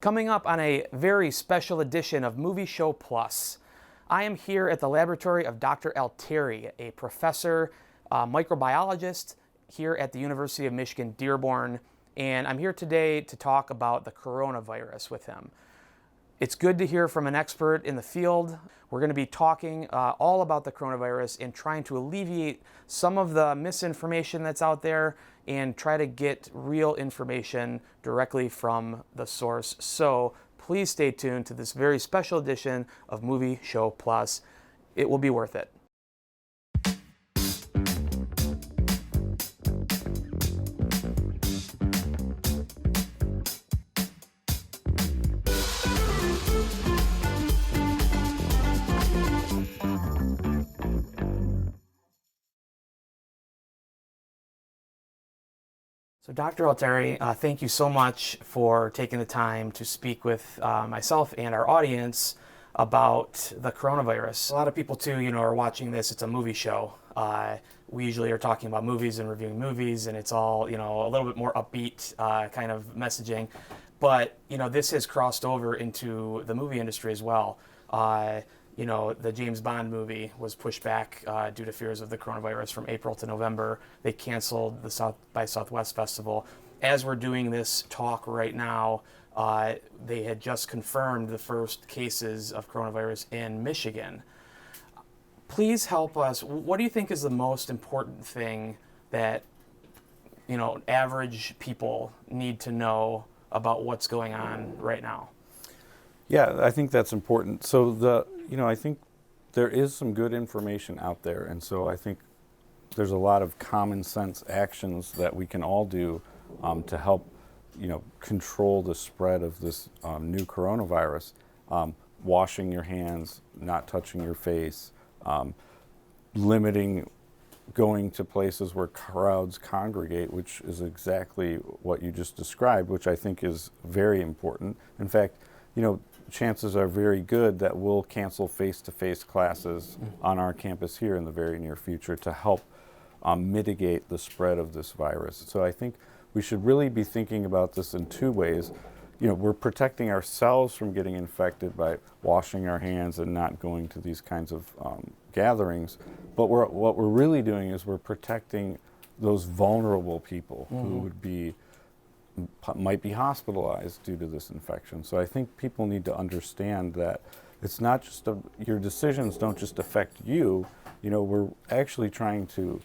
Coming up on a very special edition of Movie Show Plus, I am here at the laboratory of Dr. Altieri, a professor, microbiologist here at the University of Michigan, Dearborn, and I'm here today to talk about the coronavirus with him. It's good to hear from an expert in the field. We're going to be talking all about the coronavirus and trying to alleviate some of the misinformation that's out there and try to get real information directly from the source. So please stay tuned to this very special edition of Movie Show Plus. It will be worth it. So Dr. Altieri, thank you so much for taking the time to speak with myself and our audience about the coronavirus. A lot of people too, are watching this. It's a movie show. We usually are talking about movies and reviewing movies, and it's all, a little bit more upbeat kind of messaging. But, this has crossed over into the movie industry as well. The James Bond movie was pushed back due to fears of the coronavirus from April to November. They canceled the South by Southwest Festival. As we're doing this talk right now, they had just confirmed the first cases of coronavirus in Michigan. Please help us. What do you think is the most important thing that, average people need to know about what's going on right now? Yeah, I think that's important. So I think there is some good information out there, and so I think there's a lot of common sense actions that we can all do to help, control the spread of this new coronavirus. Washing your hands, not touching your face, limiting going to places where crowds congregate, which is exactly what you just described, which I think is very important. In fact, chances are very good that we'll cancel face-to-face classes on our campus here in the very near future to help mitigate the spread of this virus. So I think we should really be thinking about this in two ways. We're protecting ourselves from getting infected by washing our hands and not going to these kinds of gatherings. But what we're really doing is we're protecting those vulnerable people who might be hospitalized due to this infection. So I think people need to understand that it's not just your decisions don't just affect you. We're actually trying to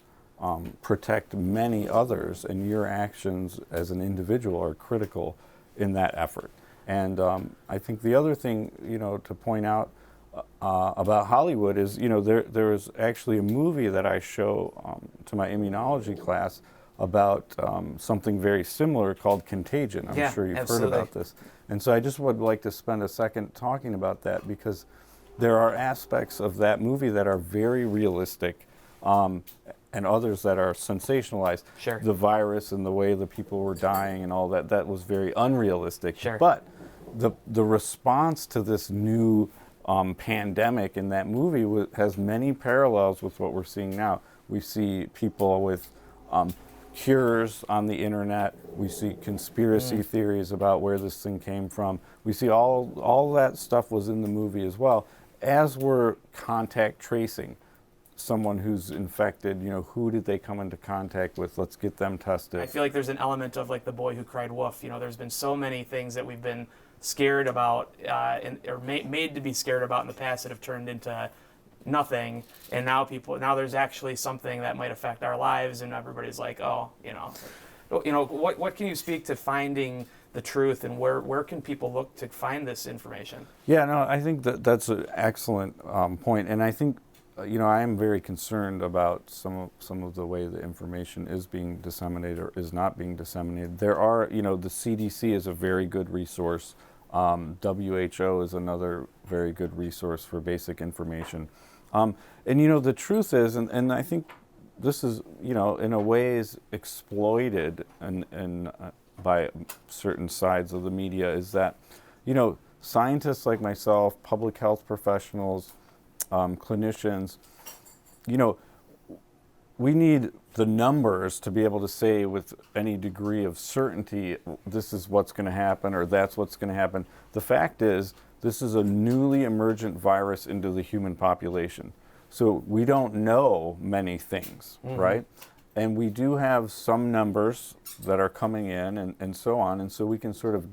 protect many others, and your actions as an individual are critical in that effort. And I think the other thing, to point out about Hollywood is, there is actually a movie that I show to my immunology class about something very similar called Contagion. I'm sure you've heard about this. And so I just would like to spend a second talking about that, because there are aspects of that movie that are very realistic and others that are sensationalized. Sure. The virus and the way the people were dying and all that was very unrealistic. Sure. But the response to this new pandemic in that movie has many parallels with what we're seeing now. We see people with cures on the internet. We see conspiracy theories about where this thing came from. We see all that stuff was in the movie as well, as we're contact tracing someone who's infected. Who did they come into contact with? Let's get them tested. I feel like there's an element of like the boy who cried wolf. There's been so many things that we've been scared about or made to be scared about in the past that have turned into nothing, and now there's actually something that might affect our lives, and everybody's like, what can you speak to finding the truth, and where can people look to find this information? Yeah, no, I think that's an excellent point, and I think I am very concerned about some of the way the information is being disseminated or is not being disseminated. There are, the CDC is a very good resource. WHO is another very good resource for basic information. And the truth is, and I think this is, in a way is exploited and by certain sides of the media, is that, scientists like myself, public health professionals, clinicians, we need the numbers to be able to say with any degree of certainty, this is what's going to happen or that's what's going to happen. The fact is, this is a newly emergent virus into the human population. So we don't know many things, right? And we do have some numbers that are coming in and so on. And so we can sort of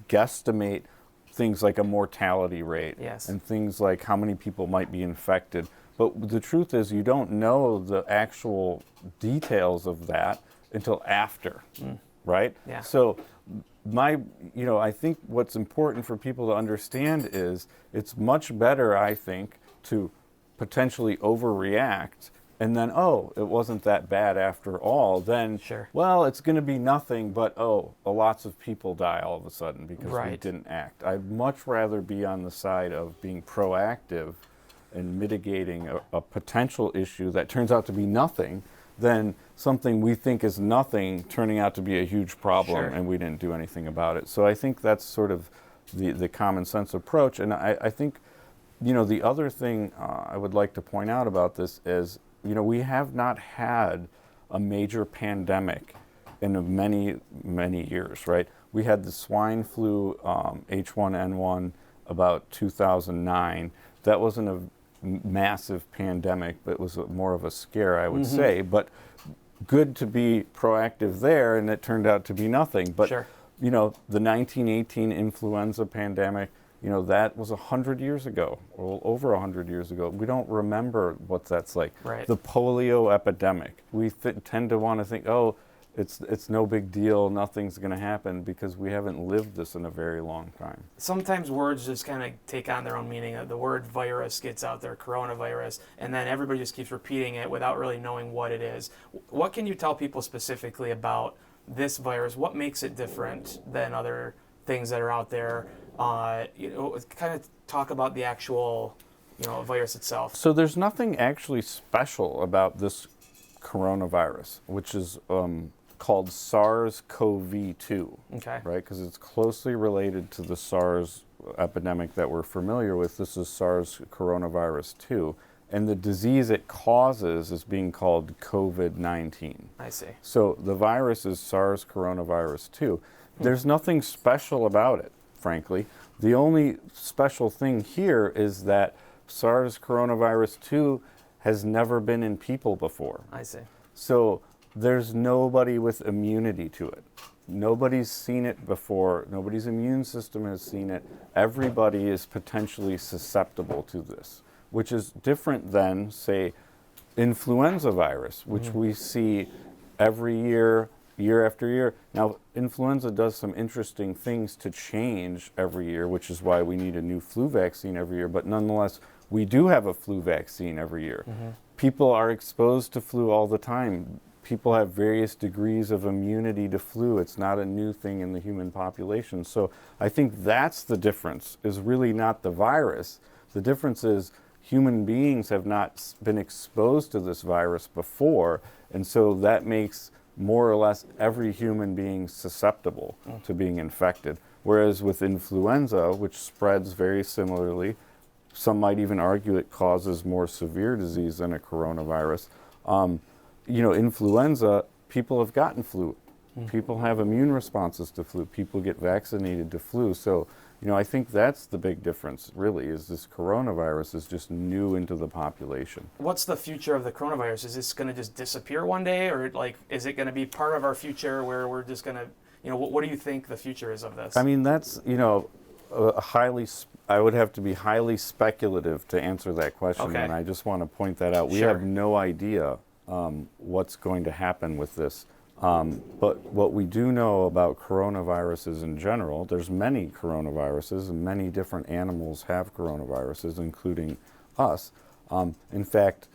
guesstimate things like a mortality rate and things like how many people might be infected. But the truth is, you don't know the actual details of that until after, right? Yeah. So I think what's important for people to understand is it's much better, I think, to potentially overreact and then, oh, it wasn't that bad after all, then, well, it's going to be nothing, but, lots of people die all of a sudden because we didn't act. I'd much rather be on the side of being proactive and mitigating a potential issue that turns out to be nothing than something we think is nothing turning out to be a huge problem and we didn't do anything about it. So I think that's sort of the common sense approach. And I think, the other thing I would like to point out about this is, we have not had a major pandemic in many, many years, right? We had the swine flu, H1N1, about 2009. That wasn't a massive pandemic, but it was more of a scare, I would say. But good to be proactive there, and it turned out to be nothing. But, the 1918 influenza pandemic, that was 100 years ago, or over 100 years ago. We don't remember what that's like. The polio epidemic, we tend to want to think, it's no big deal, nothing's going to happen, because we haven't lived this in a very long time. Sometimes words just kind of take on their own meaning. The word virus gets out there, coronavirus, and then everybody just keeps repeating it without really knowing what it is. What can you tell people specifically about this virus? What makes it different than other things that are out there? Kind of talk about the actual, virus itself. So there's nothing actually special about this coronavirus, which is called SARS-CoV-2, right? Because it's closely related to the SARS epidemic that we're familiar with. This is SARS coronavirus 2. And the disease it causes is being called COVID-19. I see. So the virus is SARS coronavirus 2. There's nothing special about it, frankly. The only special thing here is that SARS coronavirus 2 has never been in people before. I see. So there's nobody with immunity to it. Nobody's seen it before. Nobody's immune system has seen it. Everybody is potentially susceptible to this, which is different than, say, influenza virus, which we see every year, year after year. Now, influenza does some interesting things to change every year, which is why we need a new flu vaccine every year. But nonetheless, we do have a flu vaccine every year. People are exposed to flu all the time. People have various degrees of immunity to flu. It's not a new thing in the human population. So I think that's the difference, is really not the virus. The difference is human beings have not been exposed to this virus before, and so that makes more or less every human being susceptible to being infected. Whereas with influenza, which spreads very similarly, some might even argue it causes more severe disease than a coronavirus. Influenza, people have gotten flu. People have immune responses to flu. People get vaccinated to flu. So, I think that's the big difference, really, is this coronavirus is just new into the population. What's the future of the coronavirus? Is this going to just disappear one day, or is it going to be part of our future where we're just going to, what do you think the future is of this? I mean, that's, I would have to be highly speculative to answer that question, and I just want to point that out. We have no idea what's going to happen with this. But what we do know about coronaviruses in general, there's many coronaviruses, and many different animals have coronaviruses, including us. In fact,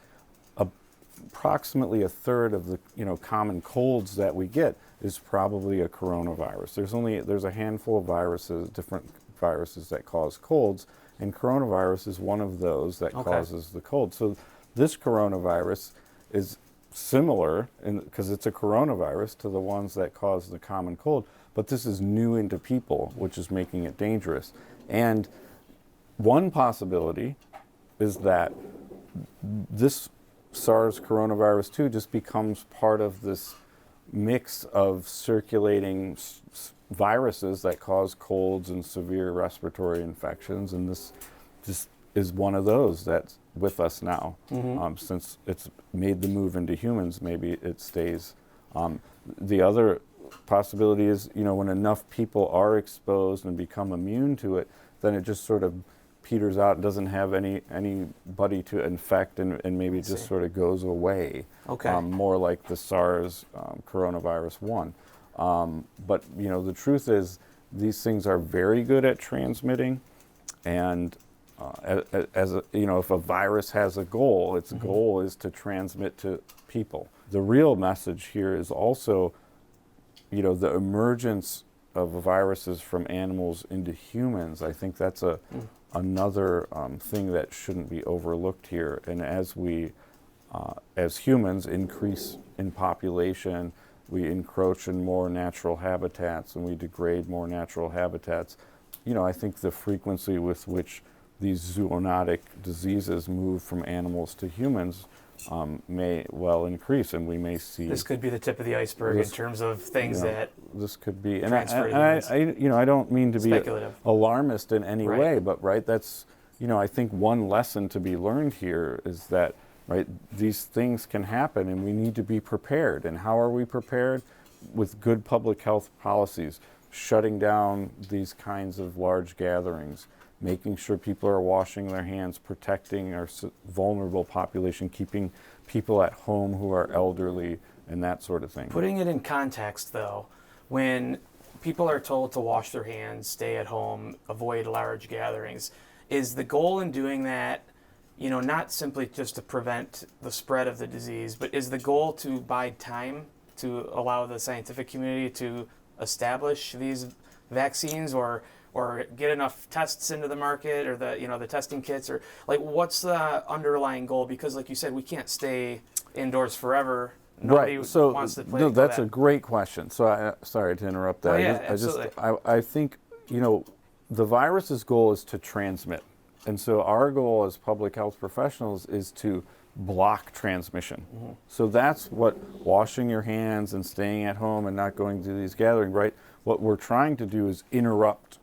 approximately a third of the common colds that we get is probably a coronavirus. There's a handful of viruses, different viruses that cause colds, and coronavirus is one of those that causes the cold. So this coronavirus is similar, because it's a coronavirus, to the ones that cause the common cold, but this is new into people, which is making it dangerous. And one possibility is that this SARS coronavirus 2 just becomes part of this mix of circulating viruses that cause colds and severe respiratory infections, and this just is one of those that's with us now. Since it's made the move into humans, maybe it stays. The other possibility is, when enough people are exposed and become immune to it, then it just sort of peters out, doesn't have anybody to infect, and maybe just sort of goes away. Okay. More like the SARS coronavirus 1. But the truth is, these things are very good at transmitting, and if a virus has a goal, its goal is to transmit to people. The real message here is also, the emergence of viruses from animals into humans. I think that's another thing that shouldn't be overlooked here. And as we, as humans, increase in population, we encroach in more natural habitats and we degrade more natural habitats. I think the frequency with which these zoonotic diseases move from animals to humans may well increase, and we may see. This could be the tip of the iceberg in terms of things that. This could be, and I I don't mean to be alarmist in any Right. way, but that's, I think one lesson to be learned here is that, these things can happen, and we need to be prepared. And how are we prepared? With good public health policies, shutting down these kinds of large gatherings, making sure people are washing their hands, protecting our vulnerable population, keeping people at home who are elderly, and that sort of thing. Putting it in context, though, when people are told to wash their hands, stay at home, avoid large gatherings, is the goal in doing that, not simply just to prevent the spread of the disease, but is the goal to buy time to allow the scientific community to establish these vaccines, or get enough tests into the market, or the testing kits, or what's the underlying goal? Because like you said, we can't stay indoors forever. Nobody wants to play. No, that's a great question. So sorry to interrupt that. Oh, yeah, absolutely. I think the virus's goal is to transmit, and so our goal as public health professionals is to block transmission. So that's what washing your hands and staying at home and not going to these gatherings, right? What we're trying to do is interrupt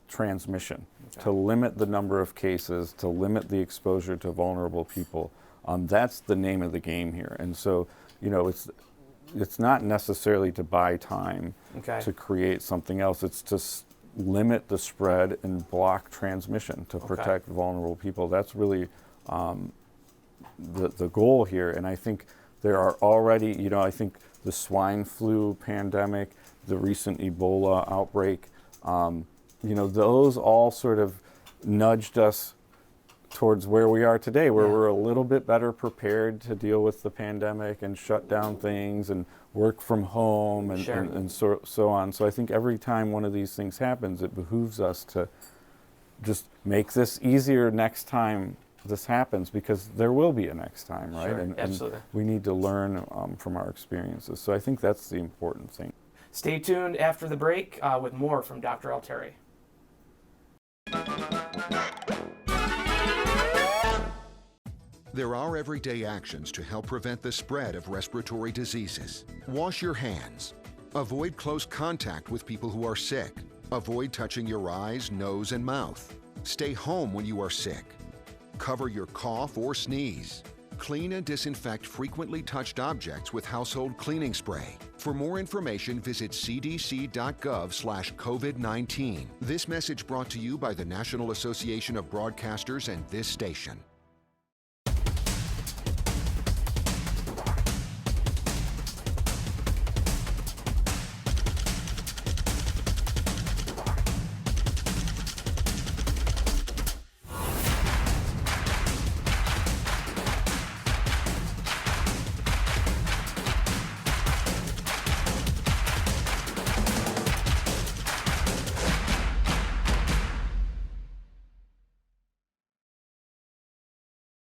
transmission, to limit the number of cases, to limit the exposure to vulnerable people. That's the name of the game here. And so, it's not necessarily to buy time to create something else. It's to limit the spread and block transmission, to protect vulnerable people. That's really the goal here. And I think there are already, I think the swine flu pandemic, the recent Ebola outbreak, those all sort of nudged us towards where we are today, where we're a little bit better prepared to deal with the pandemic and shut down things and work from home and so on. So I think every time one of these things happens, it behooves us to just make this easier next time this happens, because there will be a next time, right? Sure, absolutely. And we need to learn from our experiences. So I think that's the important thing. Stay tuned after the break with more from Dr. Altieri. There are everyday actions to help prevent the spread of respiratory diseases. Wash your hands. Avoid close contact with people who are sick. Avoid touching your eyes, nose, and mouth. Stay home when you are sick. Cover your cough or sneeze. Clean and disinfect frequently touched objects with household cleaning spray. For more information, visit cdc.gov/COVID-19. This message brought to you by the National Association of Broadcasters and this station.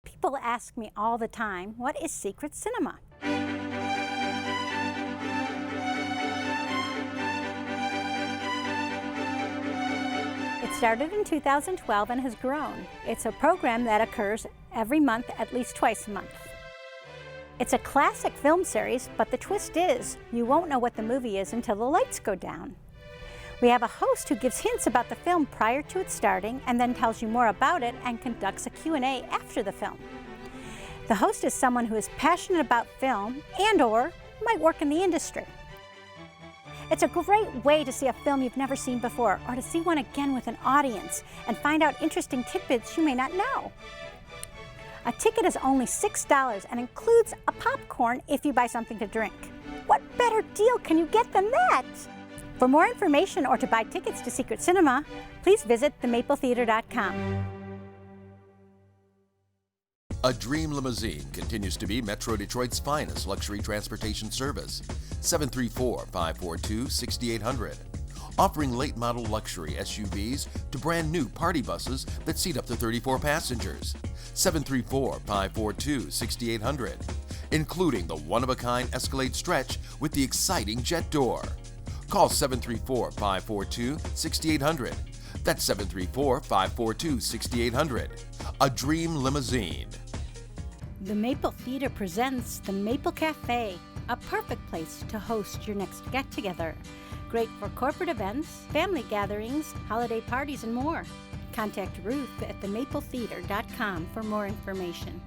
People ask me all the time, what is secret cinema? It started in 2012 and has grown. It's a program that occurs every month, at least twice a month. It's a classic film series, but the twist is you won't know what the movie is until the lights go down. We have a host who gives hints about the film prior to it starting and then tells you more about it and conducts a Q&A after the film. The host is someone who is passionate about film and/or might work in the industry. It's a great way to see a film you've never seen before or to see one again with an audience and find out interesting tidbits you may not know. A ticket is only $6 and includes a popcorn if you buy something to drink. What better deal can you get than that? For more information or to buy tickets to Secret Cinema, please visit themapletheater.com. A Dream Limousine continues to be Metro Detroit's finest luxury transportation service. 734-542-6800. Offering late model luxury SUVs to brand new party buses that seat up to 34 passengers. 734-542-6800. Including the one-of-a-kind Escalade Stretch with the exciting jet door. Call 734-542-6800. That's 734-542-6800. A Dream Limousine. The Maple Theater presents the Maple Cafe, a perfect place to host your next get-together. Great for corporate events, family gatherings, holiday parties, and more. Contact Ruth at themapletheater.com for more information.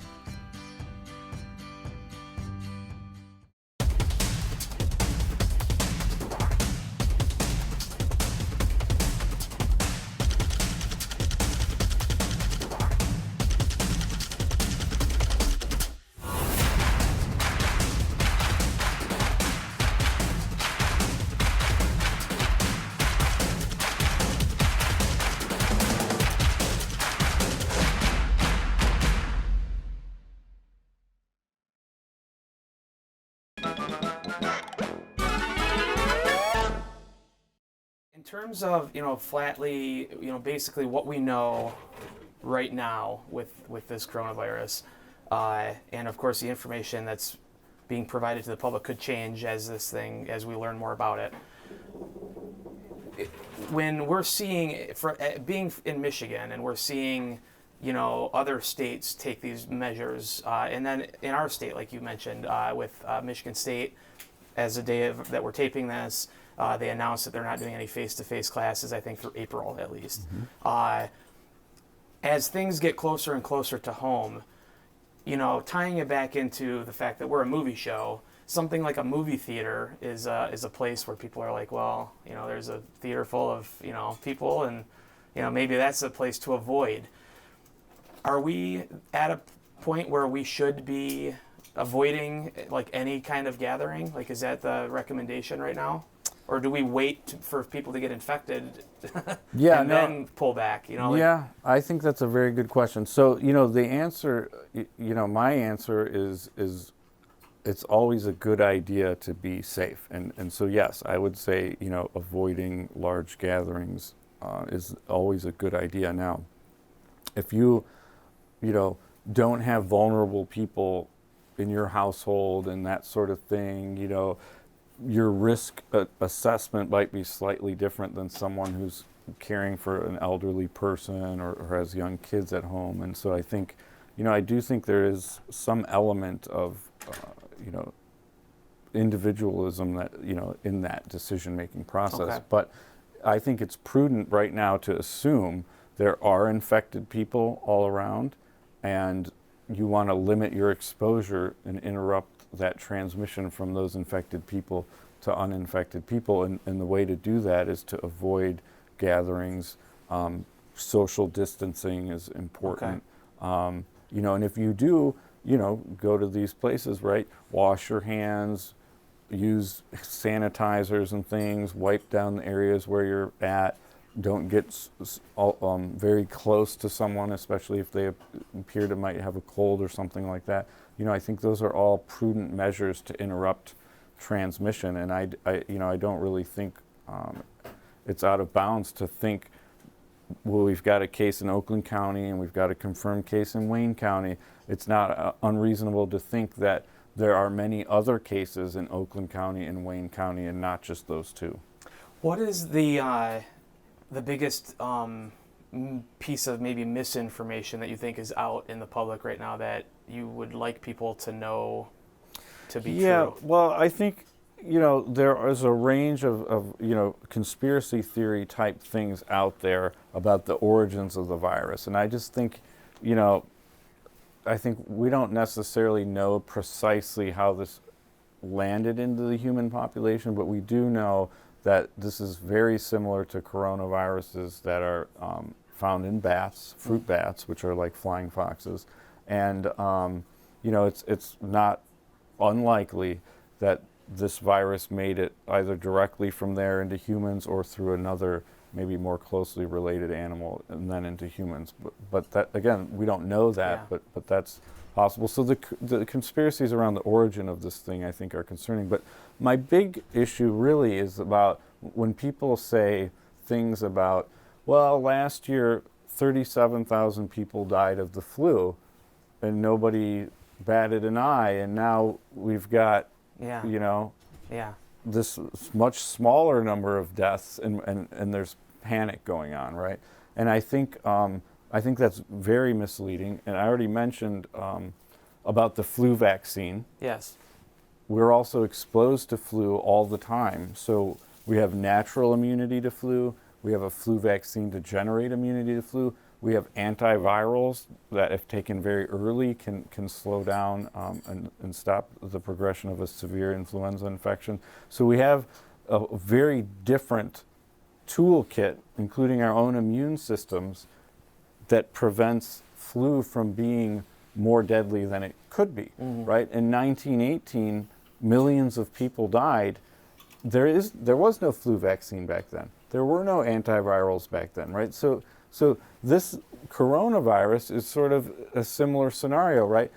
In terms of, flatly, basically what we know right now with this coronavirus, and of course the information that's being provided to the public could change as we learn more about it. When we're seeing, being in Michigan, and we're seeing, other states take these measures, and then in our state, like you mentioned, with Michigan State, as the day that we're taping this, they announced that they're not doing any face-to-face classes, I think, through April at least. Mm-hmm. As things get closer and closer to home, tying it back into the fact that we're a movie show, something like a movie theater is a place where people are like, well, there's a theater full of, people, and, maybe that's a place to avoid. Are we at a point where we should be avoiding, like, any kind of gathering? Like, is that the recommendation right now? Or do we wait for people to get infected then pull back? Yeah, I think that's a very good question. So, the answer, my answer is it's always a good idea to be safe. And so, yes, I would say, avoiding large gatherings is always a good idea. Now, if you, don't have vulnerable people in your household and that sort of thing, your risk assessment might be slightly different than someone who's caring for an elderly person or has young kids at home. And so I think, I do think there is some element of, individualism that, in that decision-making process. Okay. But I think it's prudent right now to assume there are infected people all around, and you want to limit your exposure and interrupt that transmission from those infected people to uninfected people. And the way to do that is to avoid gatherings. Social distancing is important. Okay. And if you do, go to these places, right? Wash your hands, use sanitizers and things, wipe down the areas where you're at. Don't get very close to someone, especially if they appear to might have a cold or something like that. I think those are all prudent measures to interrupt transmission, and I don't really think it's out of bounds to think, well, we've got a case in Oakland County and we've got a confirmed case in Wayne County. It's not unreasonable to think that there are many other cases in Oakland County and Wayne County, and not just those two. What is the biggest piece of maybe misinformation that you think is out in the public right now that you would like people to know to be Yeah, true? well, I think, there is a range of conspiracy theory type things out there about the origins of the virus. And I just think, I think we don't necessarily know precisely how this landed into the human population, but we do know that this is very similar to coronaviruses that are found in bats, fruit bats, which are like flying foxes. And, it's not unlikely that this virus made it either directly from there into humans or through another maybe more closely related animal and then into humans. But that, again, we don't know that, Yeah. but that's possible. So the conspiracies around the origin of this thing, I think, are concerning. But my big issue really is about when people say things about, well, last year 37,000 people died of the flu and nobody batted an eye, and now we've got, Yeah. Yeah. this much smaller number of deaths, and there's panic going on, right? And I think that's very misleading. And I already mentioned about the flu vaccine. Yes. We're also exposed to flu all the time. So we have natural immunity to flu. We have a flu vaccine to generate immunity to flu. We have antivirals that, if taken very early, can slow down and stop the progression of a severe influenza infection. So we have a very different toolkit, including our own immune systems, that prevents flu from being more deadly than it could be, right? In 1918, millions of people died. There was no flu vaccine back then. There were no antivirals back then, right? So this coronavirus is sort of a similar scenario, right?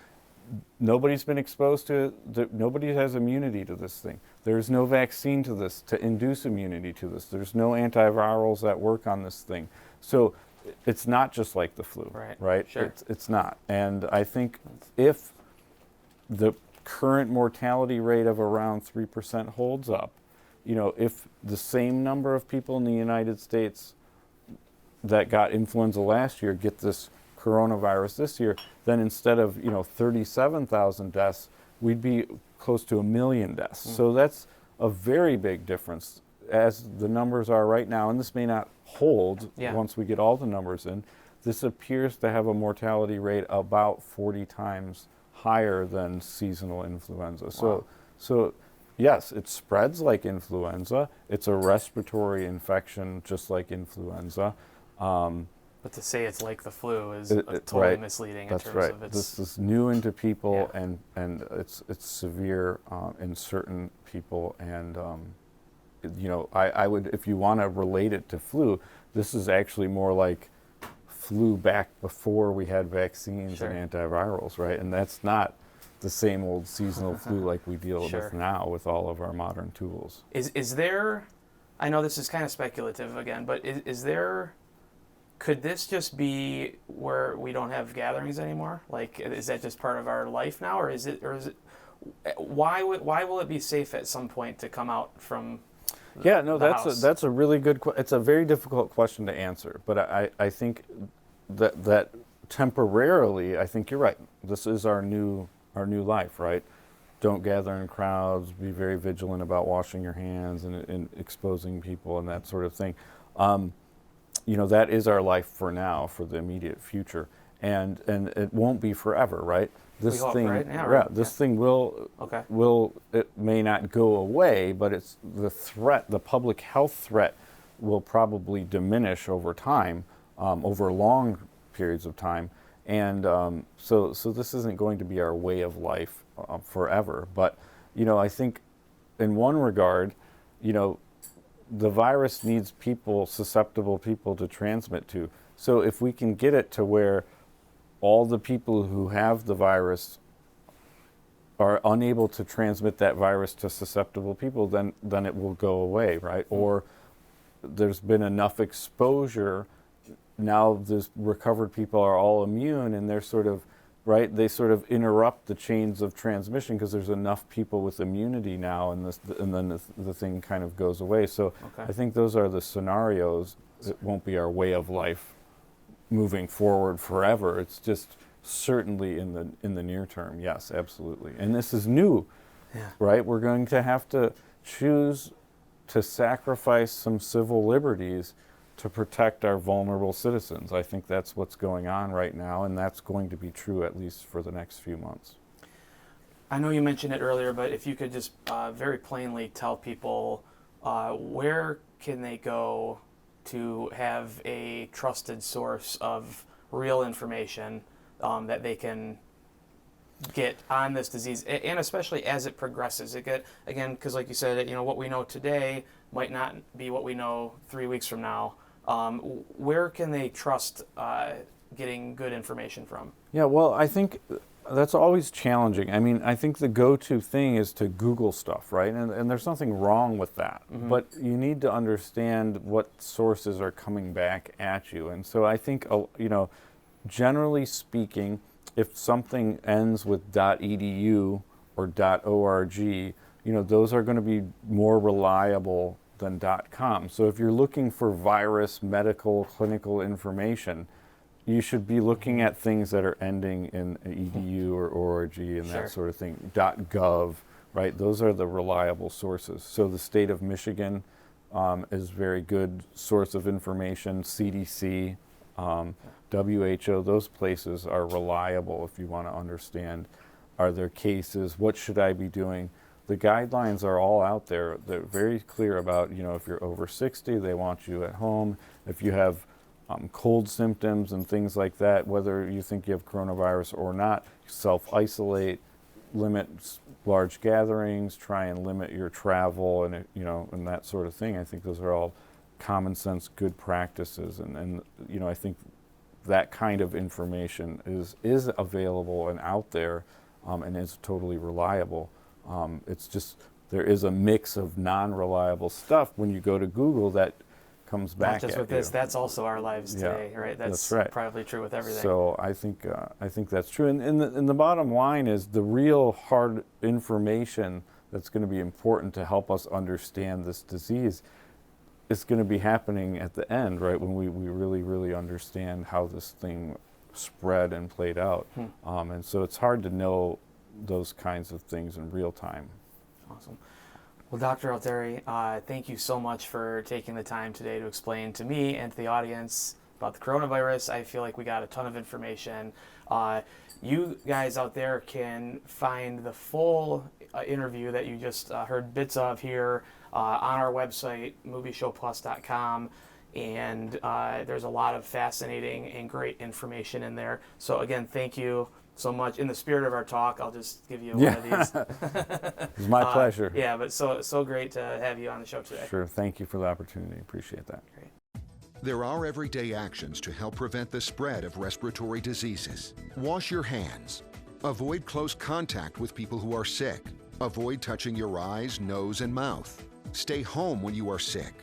Nobody's been exposed to it. Nobody has immunity to this thing. There's no vaccine to this to induce immunity to this. There's no antivirals that work on this thing. So it's not just like the flu, right? Sure. It's not. And I think if the current mortality rate of around 3% holds up, if the same number of people in the United States that got influenza last year get this coronavirus this year, then instead of 37,000 deaths, we'd be close to 1 million deaths. So that's a very big difference as the numbers are right now, and this may not hold once we get all the numbers in. This appears to have a mortality rate about 40 times higher than seasonal influenza. So yes, it spreads like influenza. It's a respiratory infection just like influenza. But to say it's like the flu is totally misleading in terms of its... This is new into people, and it's severe in certain people. And I would, if you want to relate it to flu, this is actually more like flu back before we had vaccines and antivirals, right? And that's not the same old seasonal flu like we deal with now with all of our modern tools. Is there, I know this is kind of speculative again, but is there, could this just be where we don't have gatherings anymore? Like, is that just part of our life now, or is it, why will it be safe at some point to come out from that's a really good it's a very difficult question to answer, but I think that temporarily, I think you're right. This is our new life, right? Don't gather in crowds, be very vigilant about washing your hands and exposing people and that sort of thing. That is our life for now, for the immediate future, and it won't be forever, right? This thing, this thing will, it may not go away, but it's the threat, the public health threat, will probably diminish over time, over long periods of time, and so this isn't going to be our way of life forever. But I think, in one regard, the virus needs susceptible people to transmit to. So if we can get it to where all the people who have the virus are unable to transmit that virus to susceptible people, then it will go away, right? Or there's been enough exposure, now the recovered people are all immune, and they're sort of, right, they sort of interrupt the chains of transmission because there's enough people with immunity now, and then the thing kind of goes away. So I think those are the scenarios. It won't be our way of life moving forward forever. It's just certainly in the near term, yes, absolutely. And this is new. right? We're going to have to choose to sacrifice some civil liberties to protect our vulnerable citizens. I think that's what's going on right now, and that's going to be true at least for the next few months. I know you mentioned it earlier, but if you could just very plainly tell people where can they go to have a trusted source of real information that they can get on this disease, and especially as it progresses. Again, because like you said, what we know today might not be what we know 3 weeks from now. Where can they trust getting good information from? Yeah, well, I think that's always challenging. I mean, I think the go-to thing is to Google stuff, right? And there's nothing wrong with that. Mm-hmm. But you need to understand what sources are coming back at you. And so I think, generally speaking, if something ends with .edu or .org, those are going to be more reliable than .com. So if you're looking for virus, medical, clinical information, you should be looking at things that are ending in .edu or .org and that sort of thing. .gov, right? Those are the reliable sources. So the state of Michigan is a very good source of information. CDC, WHO, those places are reliable if you want to understand, are there cases, what should I be doing? The guidelines are all out there. They're very clear about, if you're over 60, they want you at home. If you have cold symptoms and things like that, whether you think you have coronavirus or not, self-isolate, limit large gatherings, try and limit your travel and, and that sort of thing. I think those are all common sense, good practices. And I think that kind of information is available and out there and is totally reliable. It's just there is a mix of non-reliable stuff when you go to Google that comes back. Not just with this, that's also our lives today, right? That's right. Probably true with everything. So I think that's true. And the bottom line is the real hard information that's going to be important to help us understand this disease is going to be happening at the end, right? When we really, really understand how this thing spread and played out. And so it's hard to know those kinds of things in real time. Awesome. Well, Dr. Altieri, thank you so much for taking the time today to explain to me and to the audience about the coronavirus. I feel like we got a ton of information. You guys out there can find the full interview that you just heard bits of here on our website, movieshowplus.com. And there's a lot of fascinating and great information in there. So again, thank you so much. In the spirit of our talk, I'll just give you one of these. It's my pleasure. Yeah, but so great to have you on the show today. Sure. Thank you for the opportunity. Appreciate that. Great. There are everyday actions to help prevent the spread of respiratory diseases. Wash your hands. Avoid close contact with people who are sick. Avoid touching your eyes, nose, and mouth. Stay home when you are sick.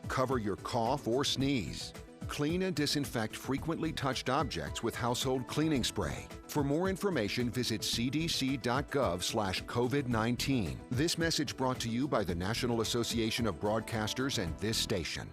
Cover your cough or sneeze. Clean and disinfect frequently touched objects with household cleaning spray. For more information, visit cdc.gov/COVID-19. This message brought to you by the National Association of Broadcasters and this station.